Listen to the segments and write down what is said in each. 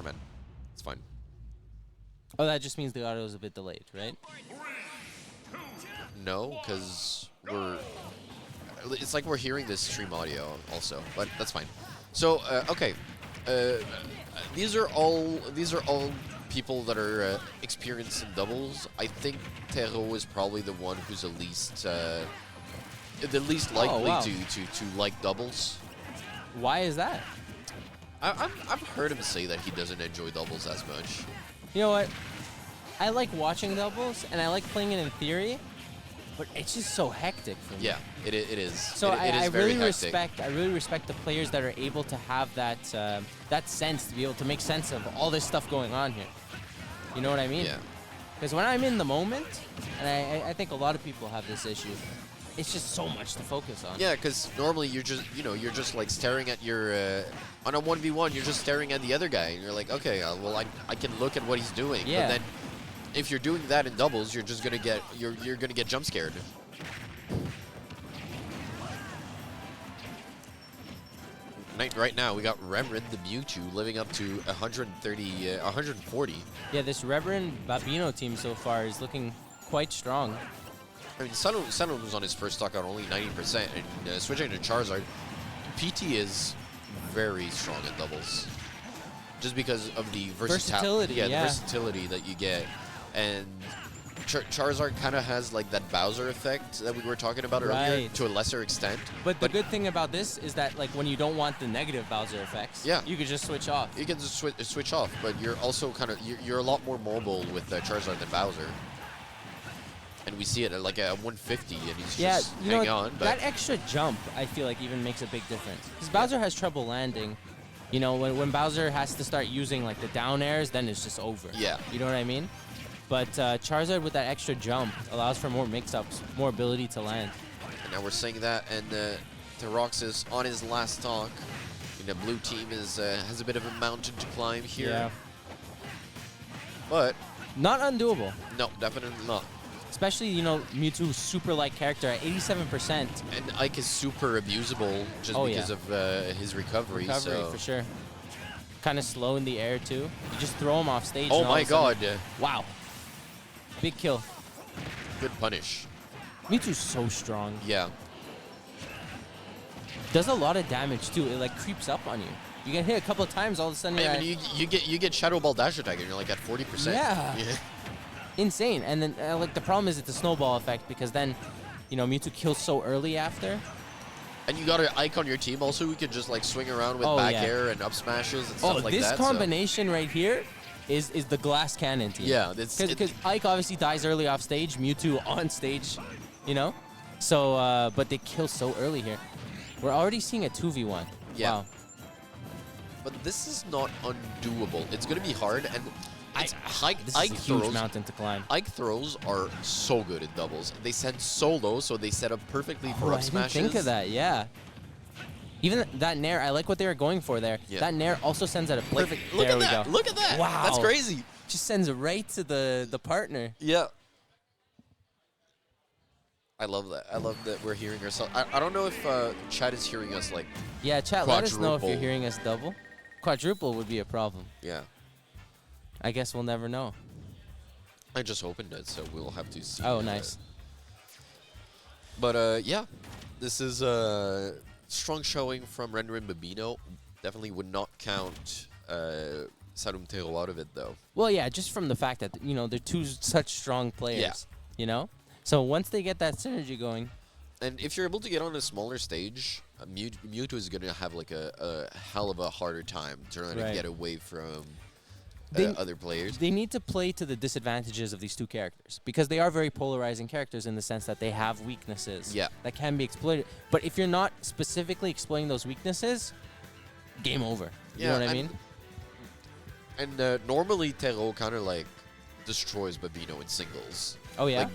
sure, man. It's fine. Oh, that just means the audio is a bit delayed, right? No, because we're... It's like we're hearing this stream audio also, but that's fine. So, okay. These are all people that are experienced in doubles. I think Terro is probably the one who's the least likely to like doubles. Why is that? I've heard him say that he doesn't enjoy doubles as much. You know what? I like watching doubles, and I like playing it in theory, but it's just so hectic for me. Yeah, it is. So it is very hectic. I really respect the players that are able to have that that sense to be able to make sense of all this stuff going on here. You know what I mean? Yeah. Because when I'm in the moment, and I think a lot of people have this issue, it's just so much to focus on. Yeah, because normally you're just like staring at your on a 1v1, you're just staring at the other guy, and you're like, okay, well I can look at what he's doing. Yeah. But then if you're doing that in doubles, you're just gonna get you're gonna get jump scared. Right now, we got Remrin the Mewtwo living up to 140. Yeah, this Remrin Babino team so far is looking quite strong. I mean, Saloum was on his first stock on only 90%, and switching to Charizard, PT is very strong in doubles, just because of the versatility. Yeah, the versatility that you get, and Charizard kind of has like that Bowser effect that we were talking about earlier to a lesser extent. But the good thing about this is that like when you don't want the negative Bowser effects, you can just switch off. You can just switch off, but you're also kind of you're a lot more mobile with Charizard than Bowser. And we see it at like a 150, and he's just hanging on. But that extra jump, I feel like, even makes a big difference. Because Bowser has trouble landing. You know, when Bowser has to start using like the down airs, then it's just over. Yeah. You know what I mean? But Charizard with that extra jump allows for more mix-ups, more ability to land. And now we're saying that, and Terroxas on his last stock. The blue team has a bit of a mountain to climb here. Yeah. But not undoable. No, definitely not. Especially, you know, Mewtwo's super light character at 87%. And Ike is super abusable just because of his recovery. For sure. Kind of slow in the air, too. You just throw him off stage. Oh, my God. Wow. Big kill. Good punish. Mewtwo's so strong. Yeah. Does a lot of damage, too. It, like, creeps up on you. You get hit a couple of times, all of a sudden you get Shadow Ball dash attack, and you're, like, at 40%. Yeah. Insane. And then, like, the problem is it's a snowball effect, because then, you know, Mewtwo kills so early after. And you got an Ike on your team also who can just, like, swing around with back air and up smashes and stuff like that. This combination right here is the glass cannon team. Yeah. Because Ike obviously dies early off stage, Mewtwo on stage, you know? So, but they kill so early here. We're already seeing a 2v1. Yeah. Wow. But this is not undoable. It's going to be hard, and this is a huge mountain to climb. Ike throws are so good at doubles. They send so low, so they set up perfectly for up smashes. I didn't think of that, yeah. Even that Nair, I like what they were going for there. Yeah. That Nair also sends at a perfect... Look there at we that. go. Look at that. Wow. That's crazy. Just sends it right to the partner. Yeah. I love that. I love that we're hearing ourselves. I don't know if chat is hearing us like chat, let us know if you're hearing us double. Quadruple would be a problem. Yeah. I guess we'll never know. I just opened it, so we'll have to see. Oh, nice. But yeah, this is a strong showing from Remrin Babino. Definitely would not count Saloum Terroxas out of it, though. Well, yeah, just from the fact that, you know, they're two such strong players, you know? So once they get that synergy going. And if you're able to get on a smaller stage, Mewtwo is going to have like a hell of a harder time trying to get away from other players. They need to play to the disadvantages of these two characters because they are very polarizing characters in the sense that they have weaknesses that can be exploited. But if you're not specifically exploiting those weaknesses, game over. You know what I mean? And normally Terro kind of like destroys Babino in singles. Oh, yeah? Like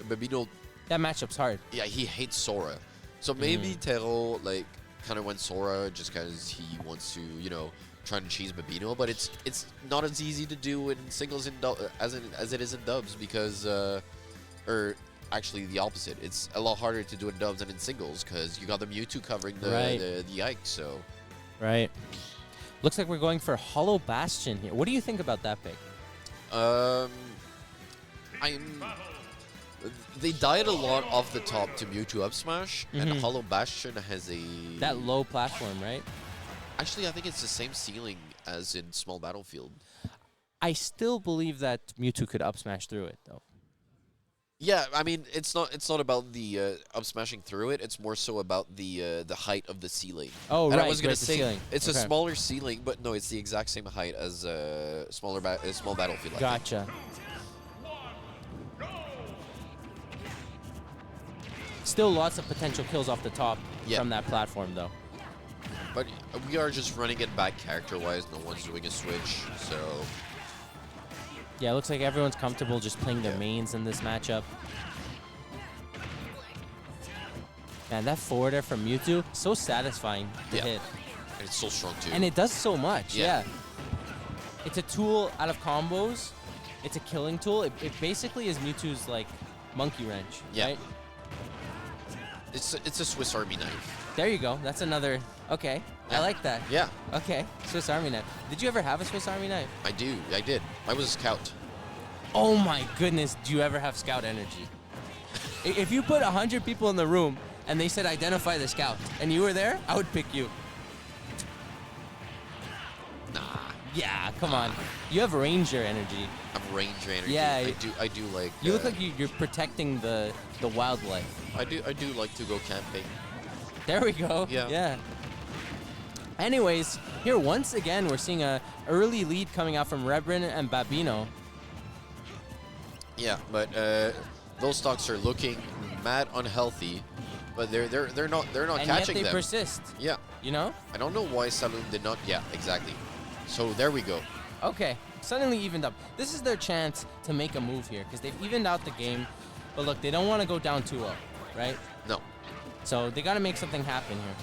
Babino... That matchup's hard. Yeah, he hates Sora. So maybe Terro, like, kind of went Sora just because he wants to, you know, try and cheese Babino. But it's not as easy to do in singles as it is in dubs because... or actually the opposite. It's a lot harder to do in dubs than in singles because you got the Mewtwo covering the Ike, so... Right. Looks like we're going for Hollow Bastion here. What do you think about that pick? They died a lot off the top to Mewtwo up smash, and Hollow Bastion has that low platform, right? Actually, I think it's the same ceiling as in Small Battlefield. I still believe that Mewtwo could up smash through it, though. Yeah, I mean, it's not about the up smashing through it. It's more so about the height of the ceiling. Oh, and right. I was gonna say ceiling. it's a smaller ceiling, but no, it's the exact same height as Small Battlefield. Gotcha. Still lots of potential kills off the top from that platform, though. But we are just running it back character-wise. No one's doing a switch, so... Yeah, it looks like everyone's comfortable just playing their mains in this matchup. Man, that forwarder from Mewtwo, so satisfying to hit. And it's so strong, too. And it does so much, yeah. It's a tool out of combos. It's a killing tool. It basically is Mewtwo's, like, monkey wrench, right? It's a Swiss Army knife. There you go. That's another... Okay, I like that. Yeah. Okay, Swiss Army knife. Did you ever have a Swiss Army knife? I did. I was a scout. Oh my goodness, do you ever have scout energy? If you put 100 people in the room and they said identify the scout and you were there, I would pick you. Nah. Yeah, come on. You have ranger energy. I have ranger energy. Yeah. I do like... You look like you're protecting the wildlife. I do like to go camping. There we go. Yeah. Anyways, here once again we're seeing a early lead coming out from Remrin and Babino. Yeah, but those stocks are looking mad unhealthy, but they're not and catching yet they them. persist. Yeah. You know? I don't know why Saloum did not. Yeah, exactly. So there we go. Okay, suddenly evened up. This is their chance to make a move here because they've evened out the game. But look, they don't want to go down 2-0, right? No. So they got to make something happen here.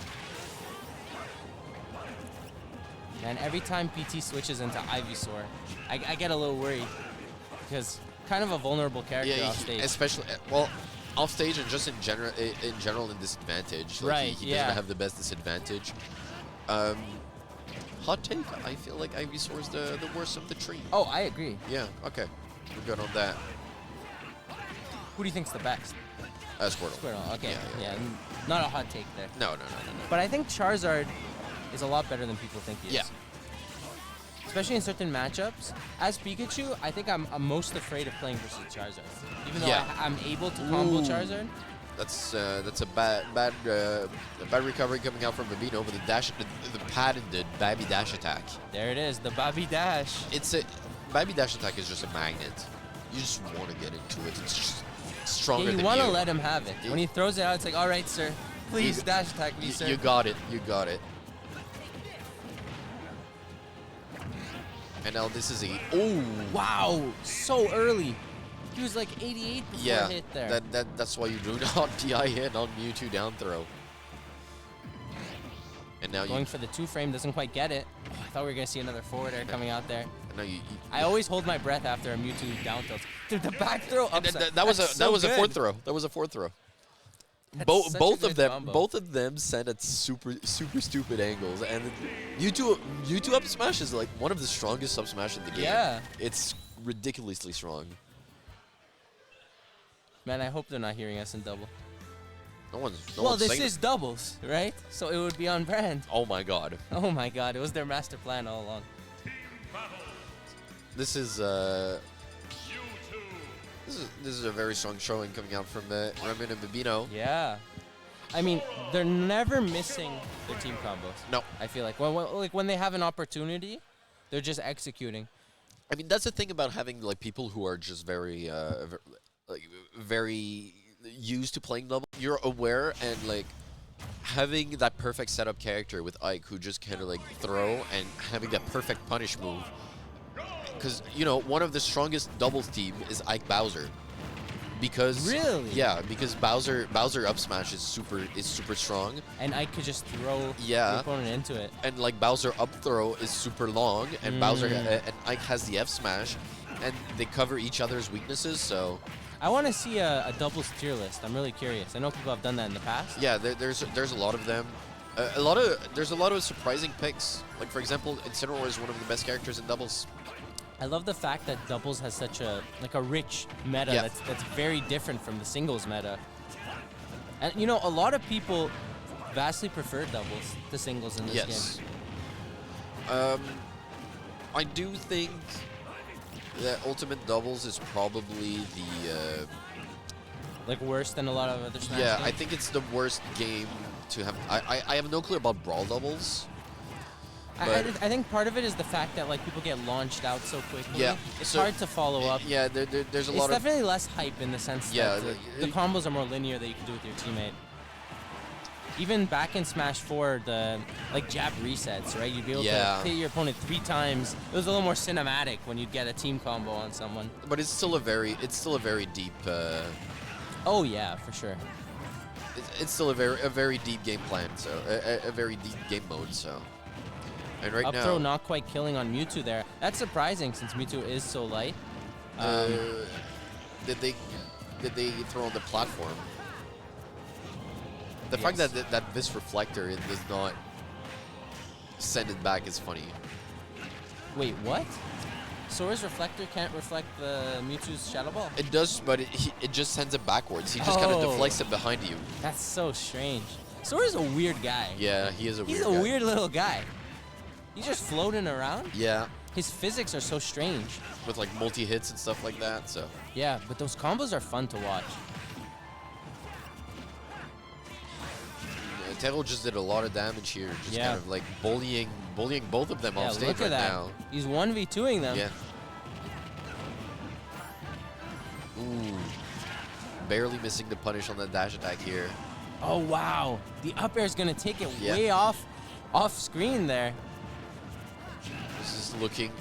And every time PT switches into Ivysaur, I get a little worried because kind of a vulnerable character off stage. Especially off stage and just in general in disadvantage. Like right. He doesn't have the best disadvantage. Hot take. I feel like Ivysaur is the worst of the tree. Oh, I agree. Yeah. Okay. We're good on that. Who do you think's the best? Squirtle. Squirtle. Okay. Yeah. Not a hot take there. No. But I think Charizard is a lot better than people think he is. Yeah. Especially in certain matchups. As Pikachu, I think I'm most afraid of playing versus Charizard. Even though I'm able to combo Charizard. That's a bad recovery coming out from Babino with the patented Babby Dash attack. There it is, the Babby Dash. Babby Dash attack is just a magnet. You just want to get into it. It's just stronger than you. You want to let him have it. When he throws it out, it's like, all right, sir, please dash attack me, sir. You got it. And now this is wow, so early. He was like 88 before hit there. That's why you do not DI hit on Mewtwo down throw. And now going for the 2-frame, doesn't quite get it. Oh, I thought we were gonna see another forwarder coming out there. No, I always hold my breath after a Mewtwo down throw. Dude, the back throw upside. That was a fourth throw. That was a fourth throw. Both of them sent at super stupid angles, and Mewtwo up smash is like one of the strongest up smash in the game. Yeah, it's ridiculously strong. Man, I hope they're not hearing us in double. Well, this is doubles, right? So it would be on brand. Oh my god. Oh my god, it was their master plan all along. This is a very strong showing coming out from Remrin and Babino. Yeah. I mean, they're never missing their team combos. No. I feel like when they have an opportunity, they're just executing. I mean, that's the thing about having like people who are just very very used to playing double. You're aware and like having that perfect setup character with Ike who just kind of like throw and having that perfect punish move. Because, you know, one of the strongest doubles team is Ike Bowser. Because because Bowser up smash is super strong. And Ike could just throw the opponent into it. And like Bowser up throw is super long, and Bowser and Ike has the F smash, and they cover each other's weaknesses. So I want to see a doubles tier list. I'm really curious. I know people have done that in the past. Yeah, there's a lot of them. There's a lot of surprising picks. Like for example, Incineroar is one of the best characters in doubles. I love the fact that doubles has such a rich meta that's very different from the singles meta. And you know, a lot of people vastly prefer doubles to singles in this game. I do think that Ultimate Doubles is probably the like worse than a lot of other Smash yeah, games? I think it's the worst game to have. I have no clue about Brawl Doubles. I think part of it is the fact that like people get launched out so quickly. Yeah, it's hard to follow up. Yeah, there's a lot of... It's definitely less hype in the sense that the combos are more linear that you can do with your teammate. Even back in Smash 4, the like jab resets, right? You'd be able to hit your opponent 3 times. It was a little more cinematic when you'd get a team combo on someone. But it's still a very deep. Oh yeah, for sure. It's still a very deep game plan. So a very deep game mode. So. And right Up now, throw not quite killing on Mewtwo there. That's surprising since Mewtwo is so light. Did they throw on the platform? The fact that this reflector does not send it back is funny. Wait, what? Sora's reflector can't reflect the Mewtwo's Shadow Ball? It does, but it just sends it backwards. He just kind of deflects it behind you. That's so strange. Sora's a weird guy. Yeah, he is a weird guy. He's a weird little guy. He's just floating around. Yeah. His physics are so strange. With like multi-hits and stuff like that, so. Yeah, but those combos are fun to watch. Terro just did a lot of damage here, just kind of like bullying both of them off stage right now. He's 1v2ing them. Yeah. Ooh. Barely missing the punish on that dash attack here. Oh wow. The up air is gonna take it way off screen there. This is looking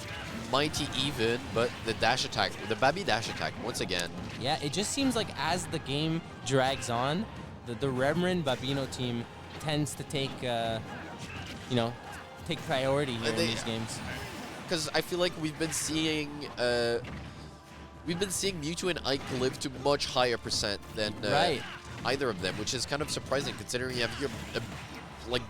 mighty even, but the dash attack, the Babby dash attack once again. Yeah, it just seems like as the game drags on, the Remrin Babino team tends to take, take priority here in these games. Because I feel like we've been seeing Mewtwo and Ike live to much higher percent than either of them, which is kind of surprising considering you have here like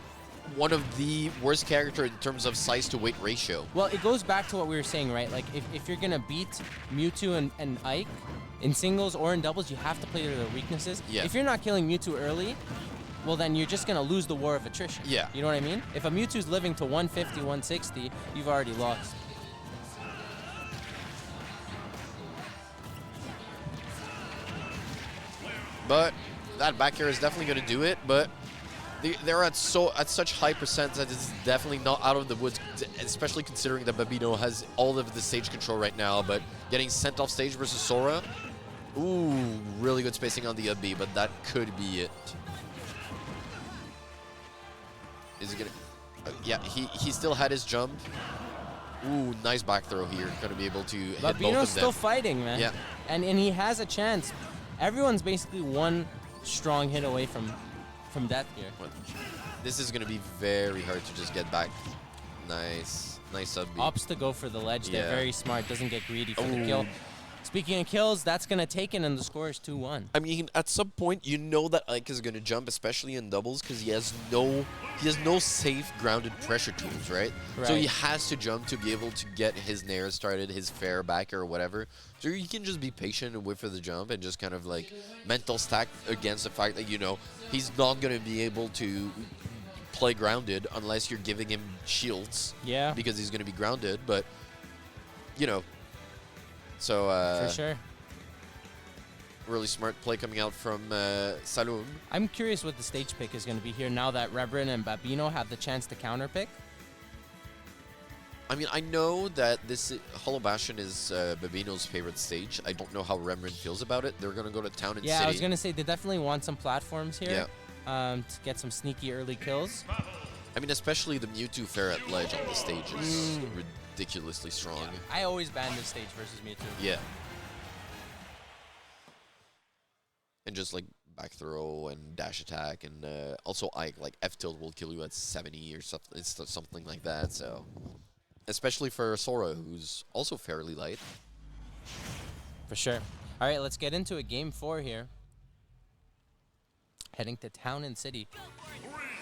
one of the worst character in terms of size to weight ratio. Well, it goes back to what we were saying, right? Like if you're gonna beat Mewtwo and Ike in singles or in doubles, you have to play to their weaknesses. Yeah. If you're not killing Mewtwo early, well then you're just gonna lose the war of attrition. Yeah. You know what I mean? If a Mewtwo's living to 150, 160, you've already lost. But that back air is definitely gonna do it, but they're at such high percent that it's definitely not out of the woods, especially considering that Babino has all of the stage control right now, but getting sent off stage versus Sora. Ooh, really good spacing on the up B, but that could be it. Is he gonna... yeah, he still had his jump. Ooh, nice back throw here. Gonna be able to hit both of them. Babino's still fighting, man. Yeah. And he has a chance. Everyone's basically one strong hit away from death here. This is gonna be very hard to just get back. Nice sub B. Opts to go for the ledge there. Very smart. Doesn't get greedy for the kill. Speaking of kills, that's gonna take it, and the score is 2-1. I mean, at some point, you know that Ike is gonna jump, especially in doubles, because he has no safe grounded pressure tools, right? So he has to jump to be able to get his nair started, his fair back or whatever. So you can just be patient and wait for the jump and just kind of like mental stack against the fact that he's not gonna be able to play grounded unless you're giving him shields. Yeah. Because he's gonna be grounded, but So for sure. Really smart play coming out from Saloum. I'm curious what the stage pick is going to be here now that Remrin and Babino have the chance to counter pick. I mean, I know that this Hollow Bastion is Babino's favorite stage. I don't know how Remrin feels about it. They're going to go to Town and City. Yeah, I was going to say they definitely want some platforms here to get some sneaky early kills. I mean, especially the Mewtwo Ferret ledge on the stage is ridiculously strong. Yeah. I always ban this stage versus Mewtwo. Yeah. And just like back throw and dash attack, and also Ike, like F tilt will kill you at 70 or something. It's something like that. So, especially for Sora, who's also fairly light. For sure. All right, let's get into a game 4 here. Heading to Town and City.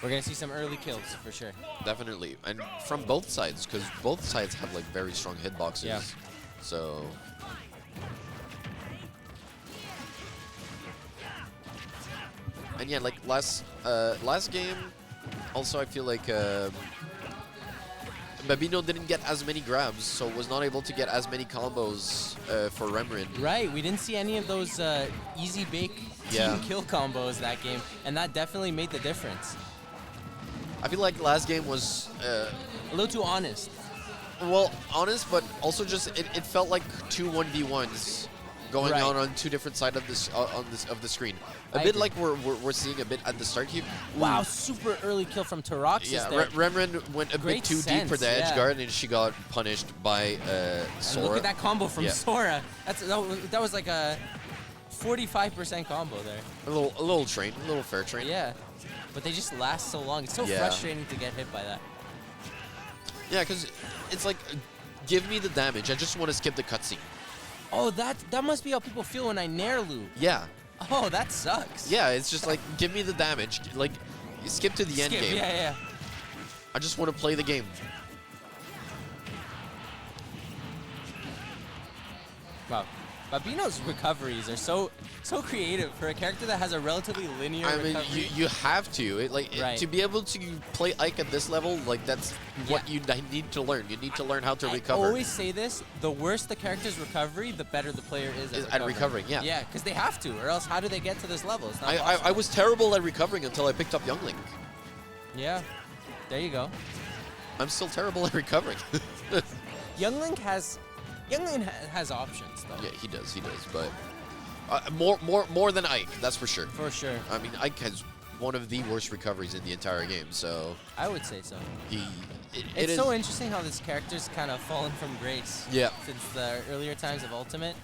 We're going to see some early kills for sure. Definitely. And from both sides, because both sides have like very strong hitboxes. Yeah. So... And yeah, like last game, also I feel like Babino didn't get as many grabs, so was not able to get as many combos for Remrin. Right, we didn't see any of those easy bake team kill combos that game, and that definitely made the difference. I feel like last game was a little too honest. Well, honest, but also just it felt like two 1v1s going on two different sides of this of the screen. A bit like we're seeing a bit at the start here. Wow, super early kill from Terroxas. Yeah, there. Remrin went a bit too deep for the edge guard, and she got punished by Sora. Look at that combo from Sora. That was like a 45% combo there. A little train, a little fair train. Yeah, but they just last so long. It's so frustrating to get hit by that. Yeah, because it's like, give me the damage. I just want to skip the cutscene. Oh, that must be how people feel when I nair loop. Yeah. Oh, that sucks. Yeah, it's just like, give me the damage. Like, skip to the end game. Yeah. I just want to play the game. Wow. Babino's recoveries are so creative for a character that has a relatively linear recovery. You have to. To be able to play Ike at this level, like that's what you need to learn. You need to learn how to recover. I always say this, the worse the character's recovery, the better the player is at recovering. Yeah. Yeah, because they have to, or else how do they get to this level? It's not I was terrible at recovering until I picked up Youngling. Yeah, there you go. I'm still terrible at recovering. Youngling has options, though. Yeah, he does, but more than Ike, that's for sure. For sure. I mean, Ike has one of the worst recoveries in the entire game, so... I would say so. It's so interesting how this character's kind of fallen from grace since the earlier times of Ultimate.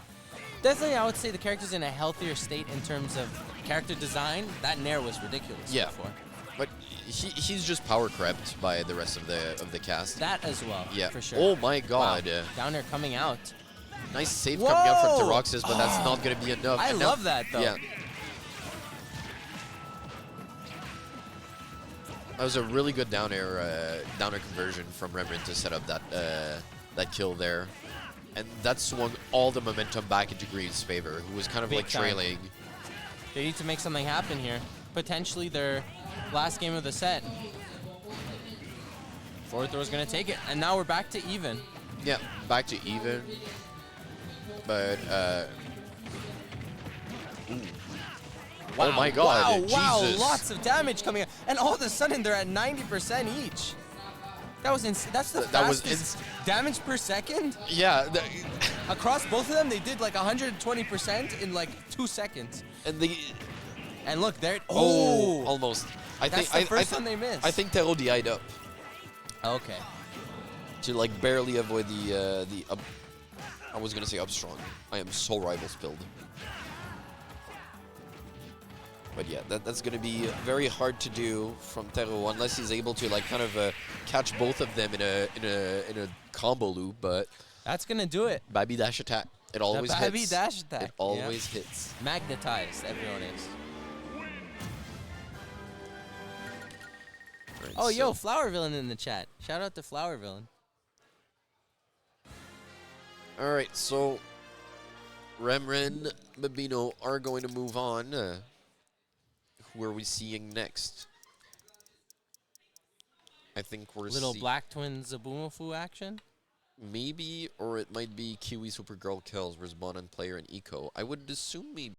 Definitely, I would say the character's in a healthier state in terms of character design. That nair was ridiculous before. But he's just power crept by the rest of the cast. That as well, for sure. Oh my god. Wow. Down there coming out. Nice save coming out from Terroxas, but that's not going to be enough. I love that, though. Yeah. That was a really good down air conversion from Remrin to set up that kill there. And that swung all the momentum back into Green's favor, who was kind of like trailing. They need to make something happen here. Potentially their last game of the set. Forward throw is going to take it, and now we're back to even. Yeah, back to even. But, wow, oh my god, wow, Jesus. Lots of damage coming out. And all of a sudden, they're at 90% each. That was that's the fastest damage per second? Yeah. Across both of them, they did like 120% in like 2 seconds. And look, there. Oh, almost. That's the first one they missed. I think Terro DI'd up. Okay. To like barely avoid the up. I was gonna say up strong. I am so rival spilled. But yeah, that's gonna be very hard to do from Terro unless he's able to like kind of catch both of them in a combo loop. But that's gonna do it. Baby dash attack. It always hits. Baby dash attack. It always hits. Magnetized, everyone is. Right, oh, yo, Flower Villain in the chat. Shout out to Flower Villain. All right, so Remrin Babino are going to move on. Who are we seeing next? I think we're Little Black Twin Zabumafu action? Maybe, or it might be Kiwi Supergirl Kills versus Bon and Player and Eco. I would assume maybe.